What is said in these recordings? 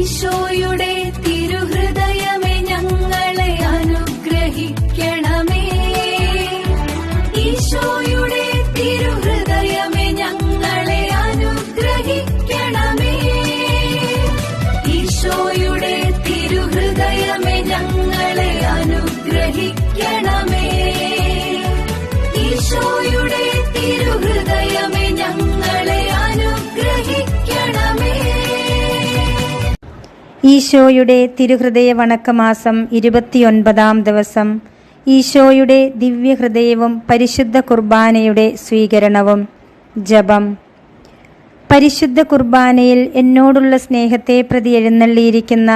ഈശോയുടെ തിരുഹൃദയമേ ഞങ്ങളെ അനുഗ്രഹിക്കണമേ. ഈശോയുടെ തിരുഹൃദയമേ ഞങ്ങളെ അനുഗ്രഹിക്കണമേ. ഈശോയുടെ തിരുഹൃദയമേ ഞങ്ങളെ അനുഗ്രഹിക്കണമേ. ഈശോയുടെ തിരുഹൃദയമേ ഞങ്ങളെ അനുഗ്രഹിക്കണമേ. ഈശോയുടെ തിരുഹൃദയ വണക്കമാസം 29-ാം ദിവസം. ഈശോയുടെ ദിവ്യഹൃദയവും പരിശുദ്ധ കുർബാനയുടെ സ്വീകരണവും. ജപം. പരിശുദ്ധ കുർബാനയിൽ എന്നോടുള്ള സ്നേഹത്തെ പ്രതി എഴുന്നള്ളിയിരിക്കുന്ന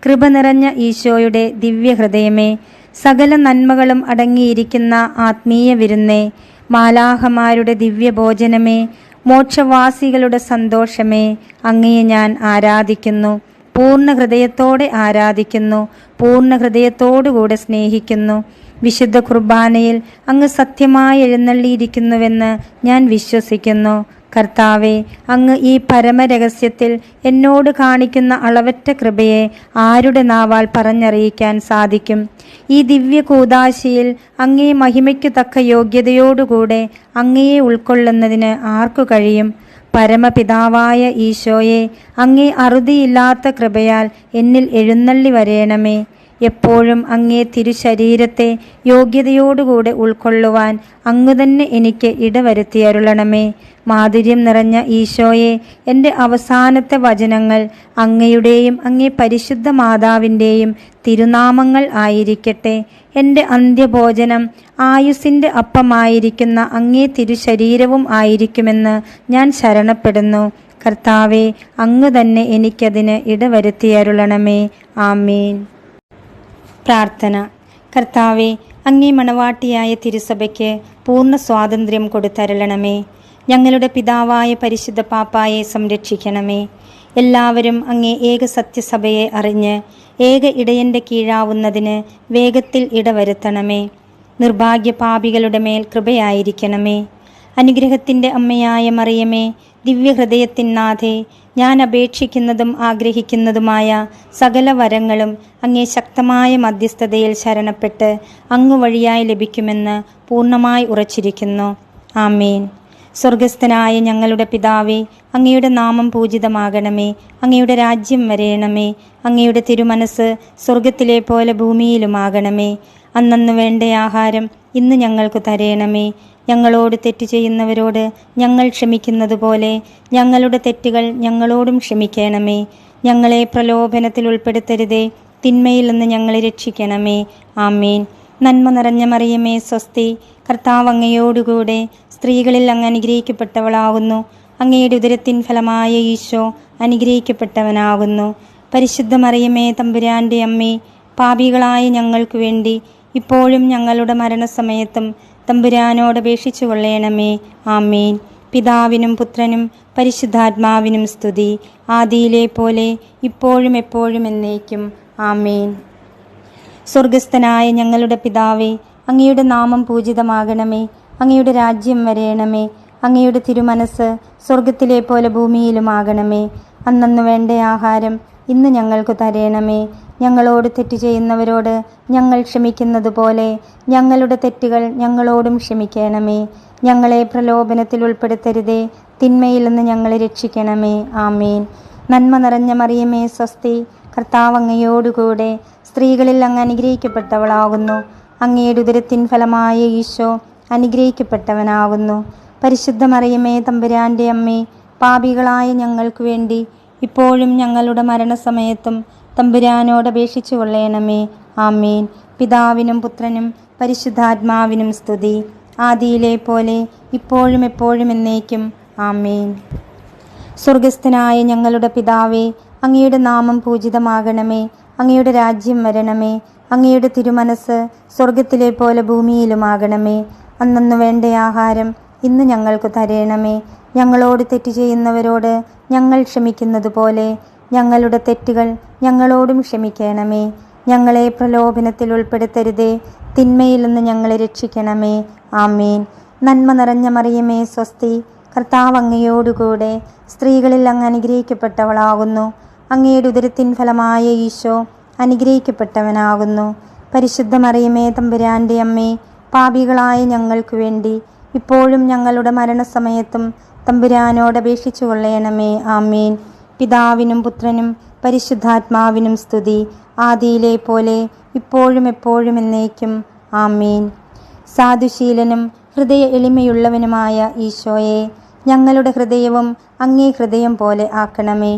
കൃപ നിറഞ്ഞ ഈശോയുടെ ദിവ്യഹൃദയമേ, സകല നന്മകളും അടങ്ങിയിരിക്കുന്ന ആത്മീയ വിരുന്നേ, മാലാഹമാരുടെ ദിവ്യഭോജനമേ, മോക്ഷവാസികളുടെ സന്തോഷമേ, അങ്ങയെ ഞാൻ ആരാധിക്കുന്നു. പൂർണ്ണ ഹൃദയത്തോടെ ആരാധിക്കുന്നു, പൂർണ്ണ ഹൃദയത്തോടുകൂടെ സ്നേഹിക്കുന്നു. വിശുദ്ധ കുർബാനയിൽ അങ്ങ് സത്യമായി എഴുന്നള്ളിയിരിക്കുന്നുവെന്ന് ഞാൻ വിശ്വസിക്കുന്നു. കർത്താവെ, അങ്ങ് ഈ പരമരഹസ്യത്തിൽ എന്നോട് കാണിക്കുന്ന അളവറ്റ കൃപയെ ആരുടെ നാവാൽ പറഞ്ഞറിയിക്കാൻ സാധിക്കും? ഈ ദിവ്യ കൂദാശയിൽ അങ്ങേ മഹിമയ്ക്കു തക്ക യോഗ്യതയോടുകൂടെ അങ്ങയെ ഉൾക്കൊള്ളുന്നതിന് ആർക്കു കഴിയും? പരമപിതാവായ ഈശോയെ, അങ്ങേ അറുതിയില്ലാത്ത കൃപയാൽ എന്നിൽ എഴുന്നള്ളി വരേണമേ. എപ്പോഴും അങ്ങേ തിരുശരീരത്തെ യോഗ്യതയോടുകൂടെ ഉൾക്കൊള്ളുവാൻ അങ്ങ് തന്നെ എനിക്ക് ഇടവരുത്തിയരുളണമേ. മാധുര്യം നിറഞ്ഞ ഈശോയെ, എൻ്റെ അവസാനത്തെ വചനങ്ങൾ അങ്ങയുടെയും അങ്ങേ പരിശുദ്ധ മാതാവിൻ്റെയും തിരുനാമങ്ങൾ ആയിരിക്കട്ടെ. എൻ്റെ അന്ത്യഭോജനം ആയുസ്സിൻ്റെ അപ്പമായിരിക്കുന്ന അങ്ങേ തിരുശരീരവും ആയിരിക്കുമെന്ന് ഞാൻ ശരണപ്പെടുന്നു. കർത്താവെ, അങ്ങ് തന്നെ എനിക്കതിന് ഇടവരുത്തിയരുളണമേ. ആമേൻ. പ്രാർത്ഥന. കർത്താവെ, അങ്ങേ മണവാട്ടിയായ തിരുസഭയ്ക്ക് പൂർണ്ണ സ്വാതന്ത്ര്യം കൊടുത്തരുളണമേ. ഞങ്ങളുടെ പിതാവായ പരിശുദ്ധ പാപ്പായെ സംരക്ഷിക്കണമേ. എല്ലാവരും അങ്ങേ ഏക സത്യസഭയെ അറിഞ്ഞ് ഏക ഇടയൻ്റെ കീഴാവുന്നതിന് വേഗത്തിൽ ഇടവരുത്തണമേ. നിർഭാഗ്യ പാപികളുടെ മേൽ കൃപയായിരിക്കണമേ. അനുഗ്രഹത്തിൻ്റെ അമ്മയായ മറിയമേ, ദിവ്യഹൃദയത്തിനാഥേ, ഞാൻ അപേക്ഷിക്കുന്നതും ആഗ്രഹിക്കുന്നതുമായ സകല വരങ്ങളും അങ്ങേ ശക്തമായ മധ്യസ്ഥതയിൽ ശരണപ്പെട്ട് അങ്ങ് വഴിയായി ലഭിക്കുമെന്ന് പൂർണ്ണമായി ഉറച്ചിരിക്കുന്നു. ആമേൻ. സ്വർഗസ്ഥനായ ഞങ്ങളുടെ പിതാവേ, അങ്ങയുടെ നാമം പൂജിതമാകണമേ. അങ്ങയുടെ രാജ്യം വരേണമേ. അങ്ങയുടെ തിരുമനസ് സ്വർഗത്തിലെ പോലെ ഭൂമിയിലുമാകണമേ. അന്നന്ന് വേണ്ട ആഹാരം ഇന്ന് ഞങ്ങൾക്ക് തരേണമേ. ഞങ്ങളോട് തെറ്റ് ചെയ്യുന്നവരോട് ഞങ്ങൾ ക്ഷമിക്കുന്നത് പോലെ ഞങ്ങളുടെ തെറ്റുകൾ ഞങ്ങളോടും ക്ഷമിക്കണമേ. ഞങ്ങളെ പ്രലോഭനത്തിൽ ഉൾപ്പെടുത്തരുതേ, തിന്മയിൽ നിന്ന് ഞങ്ങളെ രക്ഷിക്കണമേ. ആമേൻ. നന്മ നിറഞ്ഞ മറിയമേ, സ്വസ്തി. കർത്താവ് അങ്ങയോടുകൂടെ സ്ത്രീകളിൽ അങ്ങ് അനുഗ്രഹിക്കപ്പെട്ടവളാകുന്നു. അങ്ങയുടെ ഉദരത്തിൻ ഫലമായ ഈശോ അനുഗ്രഹിക്കപ്പെട്ടവനാകുന്നു. പരിശുദ്ധ മറിയമേ, തമ്പുരാൻ്റെ അമ്മേ, പാപികളായ ഞങ്ങൾക്ക് വേണ്ടി ഇപ്പോഴും ഞങ്ങളുടെ മരണസമയത്തും തമ്പുരാനോട് അപേക്ഷിച്ചു കൊള്ളണമേ. ആമേൻ. പിതാവിനും പുത്രനും പരിശുദ്ധാത്മാവിനും സ്തുതി, ആദിയിലെ പോലെ ഇപ്പോഴും എപ്പോഴും എന്നേക്കും. ആമേൻ. സ്വർഗസ്ഥനായ ഞങ്ങളുടെ പിതാവേ, അങ്ങയുടെ നാമം പൂജിതമാകണമേ. അങ്ങയുടെ രാജ്യം വരേണമേ. അങ്ങയുടെ തിരുമനസ് സ്വർഗത്തിലെ പോലെ ഭൂമിയിലുമാകണമേ. അന്നന്ന് വേണ്ട ആഹാരം ഇന്ന് ഞങ്ങൾക്ക് തരേണമേ. ഞങ്ങളോട് തെറ്റ് ചെയ്യുന്നവരോട് ഞങ്ങൾ ക്ഷമിക്കുന്നത് പോലെ ഞങ്ങളുടെ തെറ്റുകൾ ഞങ്ങളോടും ക്ഷമിക്കണമേ. ഞങ്ങളെ പ്രലോഭനത്തിൽ ഉൾപ്പെടുത്തരുതേ, തിന്മയിൽ നിന്ന് ഞങ്ങളെ രക്ഷിക്കണമേ. ആമേൻ. നന്മ നിറഞ്ഞ മറിയമേ, സ്വസ്തി. കർത്താവ് അങ്ങയോടുകൂടെ സ്ത്രീകളിൽ അങ്ങ് അനുഗ്രഹിക്കപ്പെട്ടവളാകുന്നു. അങ്ങയുടെ ഉദരത്തിൻ ഫലമായ ഈശോ അനുഗ്രഹിക്കപ്പെട്ടവനാകുന്നു. പരിശുദ്ധ മറിയമേ, തമ്പുരാൻ്റെ അമ്മേ, പാപികളായ ഞങ്ങൾക്ക് വേണ്ടി ഇപ്പോഴും ഞങ്ങളുടെ മരണസമയത്തും തമ്പുരാനോട് അപേക്ഷിച്ചു കൊള്ളണമേ. ആമേൻ. പിതാവിനും പുത്രനും പരിശുദ്ധാത്മാവിനും സ്തുതി, ആദിയിലെ പോലെ ഇപ്പോഴും എപ്പോഴും എന്നേക്കും. ആമേൻ. സ്വർഗസ്ഥനായ ഞങ്ങളുടെ പിതാവേ, അങ്ങയുടെ നാമം പൂജിതമാകണമേ. അങ്ങയുടെ രാജ്യം വരണമേ. അങ്ങയുടെ തിരുമനസ് സ്വർഗത്തിലെ പോലെ ഭൂമിയിലുമാകണമേ. അന്നന്ന് വേണ്ട ആഹാരം ഇന്ന് ഞങ്ങൾക്ക് തരേണമേ. ഞങ്ങളോട് തെറ്റ് ചെയ്യുന്നവരോട് ഞങ്ങൾ ക്ഷമിക്കുന്നത് പോലെ ഞങ്ങളുടെ തെറ്റുകൾ ഞങ്ങളോടും ക്ഷമിക്കണമേ. ഞങ്ങളെ പ്രലോഭനത്തിൽ ഉൾപ്പെടുത്തരുതേ, തിന്മയിൽ നിന്ന് ഞങ്ങളെ രക്ഷിക്കണമേ. ആമേൻ. നന്മ നിറഞ്ഞ മറിയമേ, സ്വസ്തി. കർത്താവ് അങ്ങയോടുകൂടെ സ്ത്രീകളിൽ അങ്ങ് അനുഗ്രഹിക്കപ്പെട്ടവളാകുന്നു. അങ്ങയുടെ ഉദരത്തിൻ ഫലമായ ഈശോ അനുഗ്രഹിക്കപ്പെട്ടവനാകുന്നു. പരിശുദ്ധ മറിയമേ, തമ്പുരാൻ്റെ അമ്മേ, പാപികളായ ഞങ്ങൾക്ക് വേണ്ടി ഇപ്പോഴും ഞങ്ങളുടെ മരണസമയത്തും തമ്പുരാനോട് അപേക്ഷിച്ചു കൊള്ളണമേ. ആമേൻ. പിതാവിനും പുത്രനും പരിശുദ്ധാത്മാവിനും സ്തുതി, ആദിയിലെ പോലെ ഇപ്പോഴും എപ്പോഴും എന്നേക്കും. ആമേൻ. സാധുശീലനും ഹൃദയ എളിമയുള്ളവനുമായ ഈശോയെ, ഞങ്ങളുടെ ഹൃദയവും അങ്ങേ ഹൃദയം പോലെ ആക്കണമേ.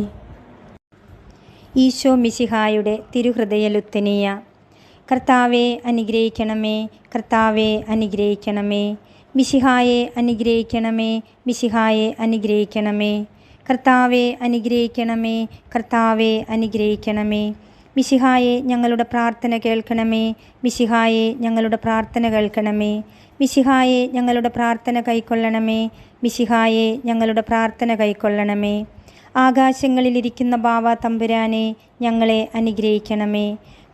ഈശോ മിശിഹായുടെ തിരുഹൃദയ ലുത്തനിയ. കർത്താവെ അനുഗ്രഹിക്കണമേ, കർത്താവെ അനുഗ്രഹിക്കണമേ. മിശിഹായെ അനുഗ്രഹിക്കണമേ, മിശിഹായെ അനുഗ്രഹിക്കണമേ. കർത്താവെ അനുഗ്രഹിക്കണമേ, കർത്താവെ അനുഗ്രഹിക്കണമേ. മിശിഹായെ ഞങ്ങളുടെ പ്രാർത്ഥന കേൾക്കണമേ, മിശിഹായെ ഞങ്ങളുടെ പ്രാർത്ഥന കേൾക്കണമേ. മിശിഹായെ ഞങ്ങളുടെ പ്രാർത്ഥന കൈക്കൊള്ളണമേ, മിശിഹായെ ഞങ്ങളുടെ പ്രാർത്ഥന കൈക്കൊള്ളണമേ. ആകാശങ്ങളിലിരിക്കുന്ന ബാവ തമ്പുരാനെ, ഞങ്ങളെ അനുഗ്രഹിക്കണമേ.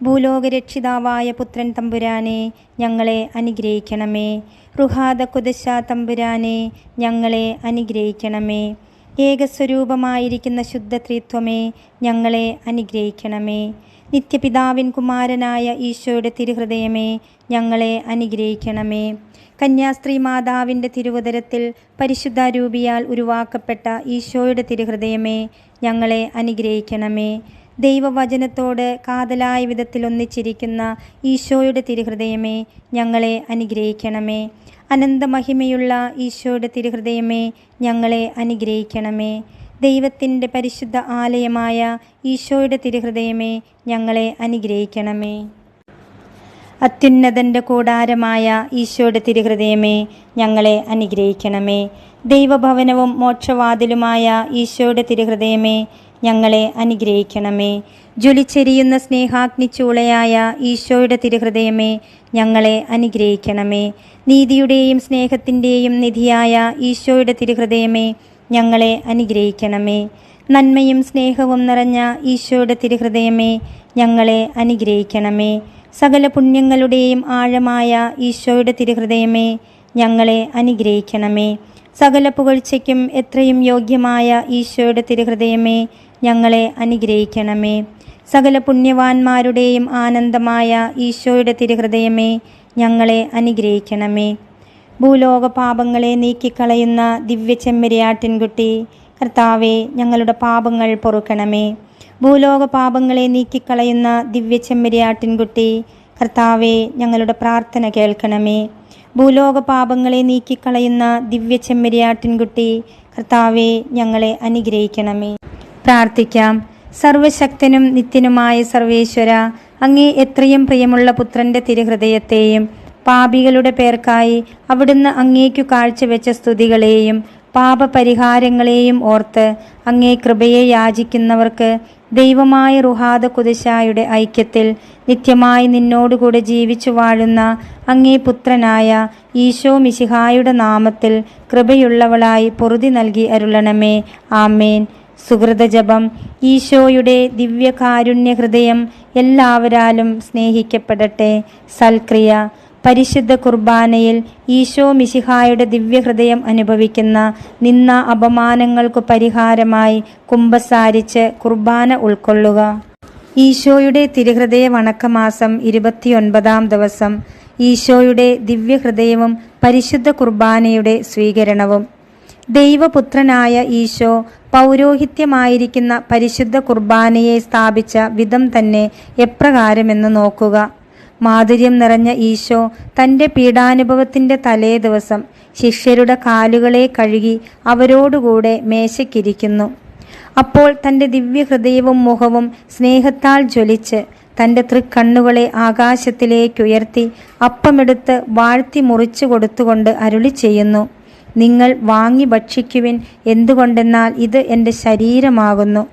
ഭൂലോകരക്ഷിതാവായ പുത്രൻ തമ്പുരാനെ, ഞങ്ങളെ അനുഗ്രഹിക്കണമേ. റുഹാദ കുദശ തമ്പുരാനെ, ഞങ്ങളെ അനുഗ്രഹിക്കണമേ. ഏകസ്വരൂപമായിരിക്കുന്ന ശുദ്ധത്രിത്വമേ, ഞങ്ങളെ അനുഗ്രഹിക്കണമേ. നിത്യപിതാവിൻ കുമാരനായ ഈശോയുടെ തിരുഹൃദയമേ, ഞങ്ങളെ അനുഗ്രഹിക്കണമേ. കന്യാസ്ത്രീ മാതാവിൻ്റെ തിരുവുദരത്തിൽ പരിശുദ്ധാരൂപിയാൽ ഉരുവാക്കപ്പെട്ട ഈശോയുടെ തിരുഹൃദയമേ, ഞങ്ങളെ അനുഗ്രഹിക്കണമേ. ദൈവവചനത്തോട് കാതലായ വിധത്തിൽ ഒന്നിച്ചിരിക്കുന്ന ഈശോയുടെ തിരുഹൃദയമേ, ഞങ്ങളെ അനുഗ്രഹിക്കണമേ. അനന്തമഹിമയുള്ള ഈശോയുടെ തിരുഹൃദയമേ, ഞങ്ങളെ അനുഗ്രഹിക്കണമേ. ദൈവത്തിൻ്റെ പരിശുദ്ധ ആലയമായ ഈശോയുടെ തിരുഹൃദയമേ, ഞങ്ങളെ അനുഗ്രഹിക്കണമേ. അത്യുന്നതൻ്റെ കൂടാരമായ ഈശോയുടെ തിരുഹൃദയമേ, ഞങ്ങളെ അനുഗ്രഹിക്കണമേ. ദൈവഭവനവും മോക്ഷവാതിലുമായ ഈശോയുടെ തിരുഹൃദയമേ, ഞങ്ങളെ അനുഗ്രഹിക്കണമേ. ജ്വലിച്ചെരിയുന്ന സ്നേഹാഗ്നിച്ചൂളയായ ഈശോയുടെ തിരുഹൃദയമേ, ഞങ്ങളെ അനുഗ്രഹിക്കണമേ. നീതിയുടെയും സ്നേഹത്തിൻ്റെയും നിധിയായ ഈശോയുടെ തിരുഹൃദയമേ, ഞങ്ങളെ അനുഗ്രഹിക്കണമേ. നന്മയും സ്നേഹവും നിറഞ്ഞ ഈശോയുടെ തിരുഹൃദയമേ, ഞങ്ങളെ അനുഗ്രഹിക്കണമേ. സകല പുണ്യങ്ങളുടെയും ആഴമായ ഈശോയുടെ തിരുഹൃദയമേ, ഞങ്ങളെ അനുഗ്രഹിക്കണമേ. സകല പുകഴ്ചയ്ക്കും എത്രയും യോഗ്യമായ ഈശോയുടെ തിരുഹൃദയമേ, ഞങ്ങളെ അനുഗ്രഹിക്കണമേ. സകല പുണ്യവാന്മാരുടെയും ആനന്ദമായ ഈശോയുടെ തിരുഹൃദയമേ, ഞങ്ങളെ അനുഗ്രഹിക്കണമേ. ഭൂലോക പാപങ്ങളെ നീക്കിക്കളയുന്ന ദിവ്യ ചെമ്മരിയാട്ടിൻകുട്ടി, കർത്താവെ ഞങ്ങളുടെ പാപങ്ങൾ പൊറുക്കണമേ. ഭൂലോക പാപങ്ങളെ നീക്കിക്കളയുന്ന ദിവ്യ ചെമ്മരിയാട്ടിൻകുട്ടി, കർത്താവെ ഞങ്ങളുടെ പ്രാർത്ഥന കേൾക്കണമേ. ഭൂലോക പാപങ്ങളെ നീക്കിക്കളയുന്ന ദിവ്യ ചെമ്മരിയാട്ടിൻകുട്ടി, കർത്താവെ ഞങ്ങളെ അനുഗ്രഹിക്കണമേ. പ്രാർത്ഥിക്കാം. സർവശക്തനും നിത്യനുമായ സർവേശ്വര, അങ്ങേ എത്രയും പ്രിയമുള്ള പുത്രൻ്റെ തിരുഹൃദയത്തെയും പാപികളുടെ പേർക്കായി അവിടുന്ന് അങ്ങേക്കു കാഴ്ചവെച്ച സ്തുതികളെയും പാപപരിഹാരങ്ങളെയും ഓർത്ത് അങ്ങേ കൃപയെ യാചിക്കുന്നവർക്ക് ദൈവമായ റുഹാദ കുദശായുടെ ഐക്യത്തിൽ നിത്യമായി നിന്നോടുകൂടെ ജീവിച്ചു വാഴുന്ന അങ്ങേ പുത്രനായ ഈശോ മിശിഹായുടെ നാമത്തിൽ കൃപയുള്ളവളായി പൊറുതി നൽകി അരുളണമേ. ആമേൻ. സുഹൃതജപം. ഈശോയുടെ ദിവ്യകാരുണ്യ ഹൃദയം എല്ലാവരാലും സ്നേഹിക്കപ്പെടട്ടെ. സൽക്രിയ. പരിശുദ്ധ കുർബാനയിൽ ഈശോ മിശിഹായുടെ ദിവ്യഹൃദയം അനുഭവിക്കുന്ന നിന്ന അപമാനങ്ങൾക്കു പരിഹാരമായി കുമ്പസാരിച്ച് കുർബാന ഉൾക്കൊള്ളുക. ഈശോയുടെ തിരുഹൃദയ വണക്കമാസം 29-ാം ദിവസം. ഈശോയുടെ ദിവ്യഹൃദയവും പരിശുദ്ധ കുർബാനയുടെ സ്വീകരണവും. ദൈവപുത്രനായ ഈശോ പൗരോഹിത്യമായിരിക്കുന്ന പരിശുദ്ധ കുർബാനയെ സ്ഥാപിച്ച വിധം തന്നെ എപ്രകാരമെന്ന് നോക്കുക. മാധുര്യം നിറഞ്ഞ ഈശോ തൻ്റെ പീഡാനുഭവത്തിൻ്റെ തലേ ദിവസം ശിഷ്യരുടെ കാലുകളെ കഴുകി അവരോടുകൂടെ മേശയ്ക്കിരിക്കുന്നു. അപ്പോൾ തൻ്റെ ദിവ്യഹൃദയവും മുഖവും സ്നേഹത്താൽ ജ്വലിച്ച് തൻ്റെ തൃക്കണ്ണുകളെ ആകാശത്തിലേക്കുയർത്തി അപ്പമെടുത്ത് വാഴ്ത്തി മുറിച്ചു കൊടുത്തുകൊണ്ട് അരുളി ചെയ്യുന്നു: നിങ്ങൾ വാങ്ങി ഭക്ഷിക്കുവിൻ, എന്തുകൊണ്ടെന്നാൽ ഇത് എൻ്റെ ശരീരമാകുന്നു.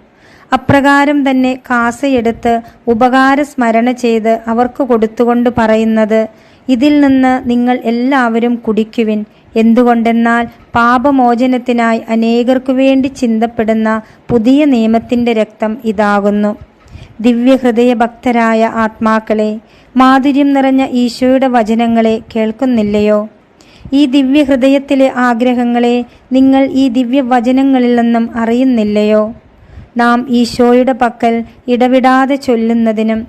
അപ്രകാരം തന്നെ കാസയെടുത്ത് ഉപകാരസ്മരണ ചെയ്ത് അവർക്ക് കൊടുത്തുകൊണ്ട് പറയുന്നത്: ഇതിൽ നിന്ന് നിങ്ങൾ എല്ലാവരും കുടിക്കുവിൻ, എന്തുകൊണ്ടെന്നാൽ പാപമോചനത്തിനായി അനേകർക്കു വേണ്ടി ചിന്തപ്പെടുന്ന പുതിയ നിയമത്തിൻ്റെ രക്തം ഇതാകുന്നു. ദിവ്യഹൃദയ ഭക്തരായ ആത്മാക്കളെ, മാധുര്യം നിറഞ്ഞ ഈശോയുടെ വചനങ്ങളെ കേൾക്കുന്നില്ലയോ? ഈ ദിവ്യഹൃദയത്തിലെ ആഗ്രഹങ്ങളെ നിങ്ങൾ ഈ ദിവ്യവചനങ്ങളിൽ നിന്നും അറിയുന്നില്ലയോ? നാം ഈശോയുടെ പക്കൽ ഇടവിടാതെ ചൊല്ലുന്നതിനും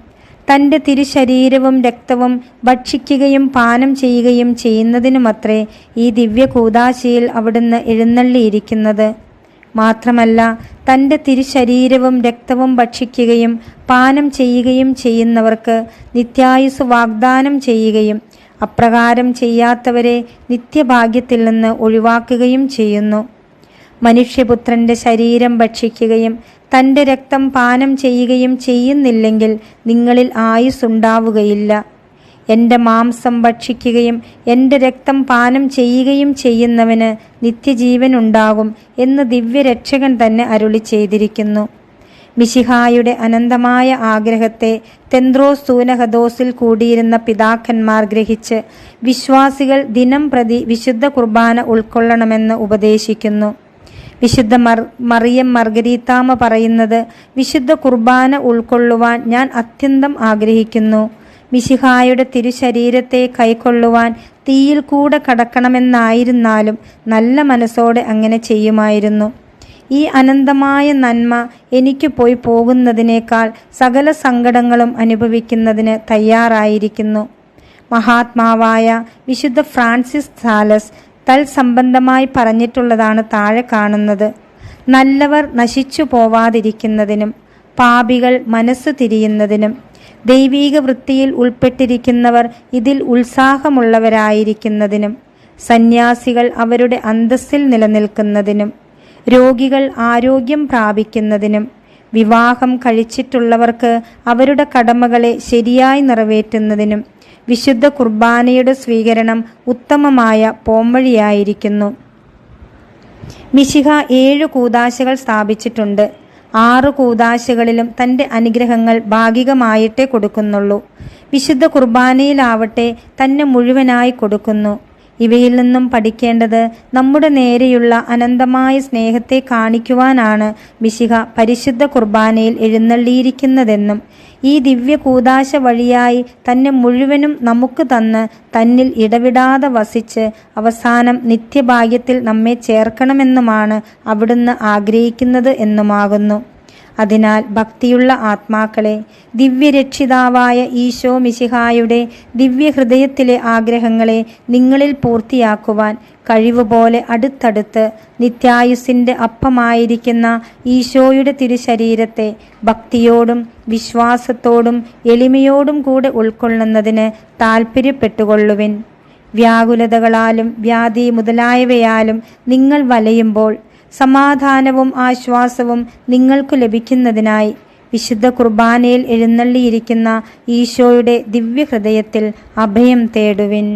തൻ്റെ തിരുശരീരവും രക്തവും ഭക്ഷിക്കുകയും പാനം ചെയ്യുകയും ചെയ്യുന്നതിനുമത്രേ ഈ ദിവ്യ കൂദാശയിൽ അവിടുന്ന് എഴുന്നള്ളിയിരിക്കുന്നത്. മാത്രമല്ല, തൻ്റെ തിരുശരീരവും രക്തവും ഭക്ഷിക്കുകയും പാനം ചെയ്യുകയും ചെയ്യുന്നവർക്ക് നിത്യായുസ് വാഗ്ദാനം ചെയ്യുകയും അപ്രകാരം ചെയ്യാത്തവരെ നിത്യഭാഗ്യത്തിൽ നിന്ന് ഒഴിവാക്കുകയും ചെയ്യുന്നു. മനുഷ്യപുത്രൻ്റെ ശരീരം ഭക്ഷിക്കുകയും തൻ്റെ രക്തം പാനം ചെയ്യുകയും ചെയ്യുന്നില്ലെങ്കിൽ നിങ്ങളിൽ ആയുസ്സുണ്ടാവുകയില്ല. എൻ്റെ മാംസം ഭക്ഷിക്കുകയും എൻ്റെ രക്തം പാനം ചെയ്യുകയും ചെയ്യുന്നവന് നിത്യജീവൻ ഉണ്ടാകും എന്ന് ദിവ്യരക്ഷകൻ തന്നെ അരുളി ചെയ്തിരിക്കുന്നു. മിശിഹായുടെ അനന്തമായ ആഗ്രഹത്തെ തെന്ത്രോസ് സൂനഹദോസിൽ കൂടിയിരുന്ന പിതാക്കന്മാർ ഗ്രഹിച്ച് വിശ്വാസികൾ ദിനം പ്രതി വിശുദ്ധ കുർബാന ഉൾക്കൊള്ളണമെന്ന് ഉപദേശിക്കുന്നു. വിശുദ്ധ മറിയം മർഗരീത്താമ്മ പറയുന്നത്, വിശുദ്ധ കുർബാന ഉൾക്കൊള്ളുവാൻ ഞാൻ അത്യന്തം ആഗ്രഹിക്കുന്നു. മിശിഹായുടെ തിരുശരീരത്തെ കൈക്കൊള്ളുവാൻ തീയിൽ കൂടെ കടക്കണമെന്നായിരുന്നാലും നല്ല മനസ്സോടെ അങ്ങനെ ചെയ്യുമായിരുന്നു. ഈ അനന്തമായ നന്മ എനിക്ക് പോയി പോകുന്നതിനേക്കാൾ സകല സങ്കടങ്ങളും അനുഭവിക്കുന്നതിന് തയ്യാറായിരിക്കുന്നു. മഹാത്മാവായ വിശുദ്ധ ഫ്രാൻസിസ് സാലസ് തൽസംബന്ധമായി പറഞ്ഞിട്ടുള്ളതാണ് താഴെ കാണുന്നത്. നല്ലവർ നശിച്ചു പോവാതിരിക്കുന്നതിനും പാപികൾ മനസ്സു തിരിയുന്നതിനും ദൈവീക വൃത്തിയിൽ ഉൾപ്പെട്ടിരിക്കുന്നവർ ഇതിൽ ഉത്സാഹമുള്ളവരായിരിക്കുന്നതിനും സന്യാസികൾ അവരുടെ അന്തസ്സിൽ നിലനിൽക്കുന്നതിനും രോഗികൾ ആരോഗ്യം പ്രാപിക്കുന്നതിനും വിവാഹം കഴിച്ചിട്ടുള്ളവർക്ക് അവരുടെ കടമകളെ ശരിയായി നിറവേറ്റുന്നതിനും വിശുദ്ധ കുർബാനയുടെ സ്വീകരണം ഉത്തമമായ പോംവഴിയായിരിക്കുന്നു. മിശിഹ 7 കൂദാശകൾ സ്ഥാപിച്ചിട്ടുണ്ട്. 6 കൂദാശകളിലും തൻ്റെ അനുഗ്രഹങ്ങൾ ഭാഗികമായിട്ടേ കൊടുക്കുന്നുള്ളൂ. വിശുദ്ധ കുർബാനയിലാവട്ടെ തന്നെ മുഴുവനായി കൊടുക്കുന്നു. ഇവയിൽ നിന്നും പഠിക്കേണ്ടത് നമ്മുടെ നേരെയുള്ള അനന്തമായ സ്നേഹത്തെ കാണിക്കുവാനാണ് മിശിഹ പരിശുദ്ധ കുർബാനയിൽ എഴുന്നള്ളിയിരിക്കുന്നതെന്നും ഈ ദിവ്യ കൂദാശ വഴിയായി തന്നെ മുഴുവനും നമുക്ക് തന്ന് തന്നിൽ ഇടവിടാതെ വസിച്ച് അവസാനം നിത്യഭാഗ്യത്തിൽ നമ്മെ ചേർക്കണമെന്നുമാണ് അവിടുന്ന് ആഗ്രഹിക്കുന്നത് എന്നുമാകുന്നു. അതിനാൽ ഭക്തിയുള്ള ആത്മാക്കളെ, ദിവ്യരക്ഷിതാവായ ഈശോ മിശിഹായുടെ ദിവ്യഹൃദയത്തിലെ ആഗ്രഹങ്ങളെ നിങ്ങളിൽ പൂർത്തിയാക്കുവാൻ കഴിവുപോലെ അടുത്തടുത്ത് നിത്യായുസ്സിൻ്റെ അപ്പമായിരിക്കുന്ന ഈശോയുടെ തിരുശരീരത്തെ ഭക്തിയോടും വിശ്വാസത്തോടും എളിമയോടും കൂടെ ഉൾക്കൊള്ളുന്നതിന് താൽപ്പര്യപ്പെട്ടുകൊള്ളുവിൻ. വ്യാകുലതകളാലും വ്യാധി മുതലായവയാലും നിങ്ങൾ വലയുമ്പോൾ സമാധാനവും ആശ്വാസവും നിങ്ങൾക്ക് ലഭിക്കുന്നതിനായി വിശുദ്ധ കുർബാനയിൽ എഴുന്നള്ളിയിരിക്കുന്ന ഈശോയുടെ ദിവ്യഹൃദയത്തിൽ അഭയം തേടുവിൻ.